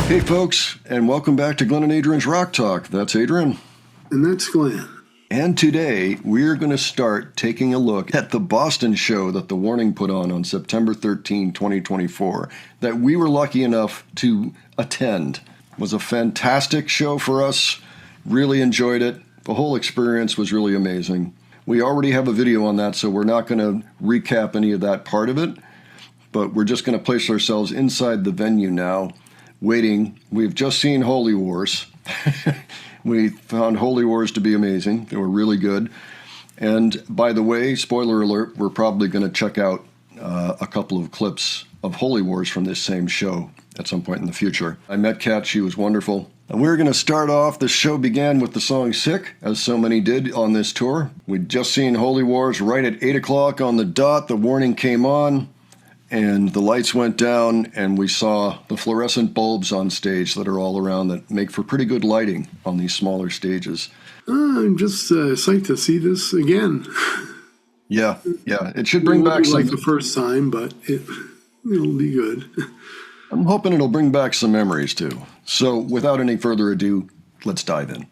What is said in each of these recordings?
Hey folks, and welcome back to Glenn and Adrian's Rock Talk. That's Adrian. And that's Glenn. And today we're going to start taking a look at the Boston show that The Warning put on September 13, 2024, that we were lucky enough to attend. It was a fantastic show for us. Really enjoyed it. The whole experience was really amazing. We already have a video on that, so we're not going to recap any of that part of it, but we're just going to place ourselves inside the venue now, waiting. We've just seen Holy Wars. We found Holy Wars to be amazing. They were really good. And by the way, spoiler alert, we're probably going to check out a couple of clips of Holy Wars from this same show at some point in the future. I met Kat. She was wonderful. And we're going to start off. The show began with the song Sick, as so many did on this tour. We'd just seen Holy Wars right at 8 o'clock on the dot. The Warning came on, and the lights went down, and we saw the fluorescent bulbs on stage that are all around that make for pretty good lighting on these smaller stages. I'm just psyched to see this again. Yeah. It should bring back some... like the first time, but it'll be good. I'm hoping it'll bring back some memories, too. So, without any further ado, let's dive in.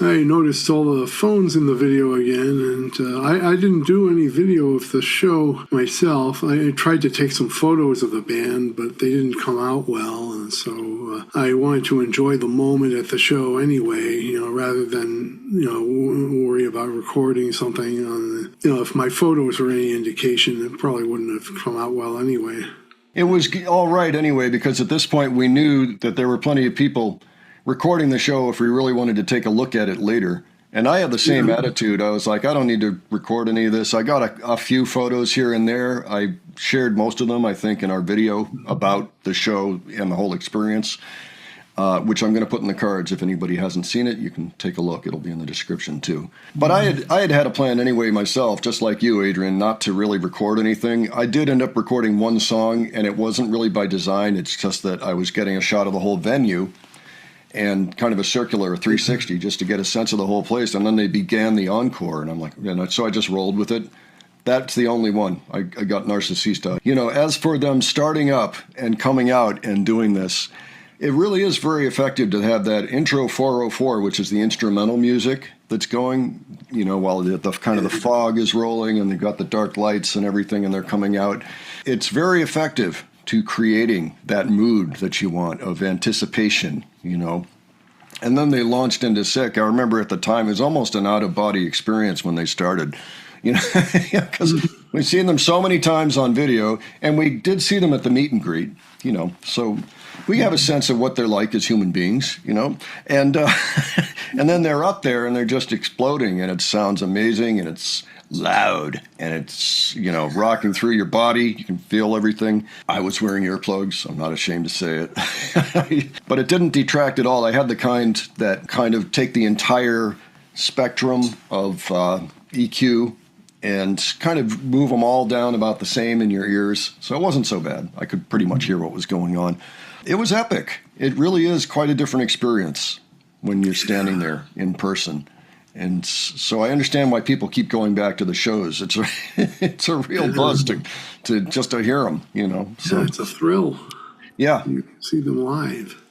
I noticed all the phones in the video again, and I didn't do any video of the show myself. I tried to take some photos of the band, but they didn't come out well, and so I wanted to enjoy the moment at the show anyway, rather than, worry about recording something on, if my photos were any indication, it probably wouldn't have come out well anyway. It was all right anyway, because at this point we knew that there were plenty of people recording the show if we really wanted to take a look at it later. And I had the same attitude. I was like, I don't need to record any of this. I got a few photos here and there. I shared most of them, I think, in our video about the show and the whole experience, which I'm going to put in the cards. If anybody hasn't seen it, you can take a look. It'll be in the description too. But I had a plan anyway myself, just like you, Adrian, not to really record anything. I did end up recording one song, and it wasn't really by design. It's just that I was getting a shot of the whole venue and kind of a circular 360 just to get a sense of the whole place. And then they began the encore, and I'm like, so I just rolled with it. That's the only one. I got Narcisista. As for them starting up and coming out and doing this, it really is very effective to have that intro 404, which is the instrumental music that's going, while the kind of the fog is rolling and they've got the dark lights and everything and they're coming out. It's very effective to creating that mood that you want of anticipation, And then they launched into Sick. I remember at the time it was almost an out-of-body experience when they started, because we've seen them so many times on video, and we did see them at the meet and greet, so we have a sense of what they're like as human beings, and and then they're up there and they're just exploding, and it sounds amazing, and it's loud, and it's rocking through your body. You can feel everything. I was wearing earplugs. I'm not ashamed to say it. But it didn't detract at all. I had the kind that kind of take the entire spectrum of EQ and kind of move them all down about the same in your ears. So it wasn't so bad. I could pretty much hear what was going on. It was epic. It really is quite a different experience when you're standing there in person. And so I understand why people keep going back to the shows. It's a real buzz to just to hear them, So it's a thrill. Yeah. You can see them live.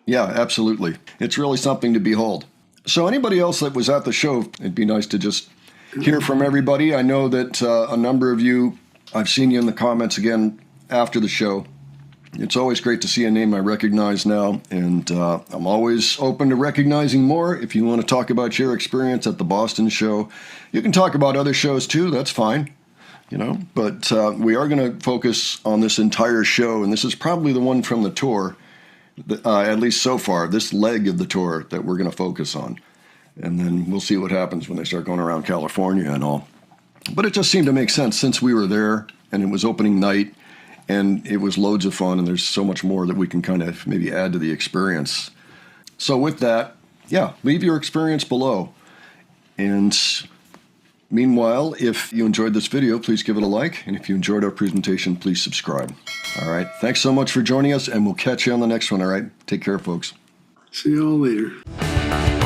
Yeah, absolutely. It's really something to behold. So anybody else that was at the show, it'd be nice to just hear from everybody. I know that a number of you, I've seen you in the comments again after the show. It's always great to see a name I recognize now, and I'm always open to recognizing more. If you want to talk about your experience at the Boston show, you can talk about other shows too. That's fine, But we are going to focus on this entire show, and this is probably the one from the tour, at least so far, this leg of the tour that we're going to focus on. And then we'll see what happens when they start going around California and all. But it just seemed to make sense since we were there, and it was opening night. And it was loads of fun, and there's so much more that we can kind of maybe add to the experience. So with that, leave your experience below. And meanwhile, if you enjoyed this video, please give it a like. And if you enjoyed our presentation, please subscribe. All right. Thanks so much for joining us, and we'll catch you on the next one. All right. Take care, folks. See you all later.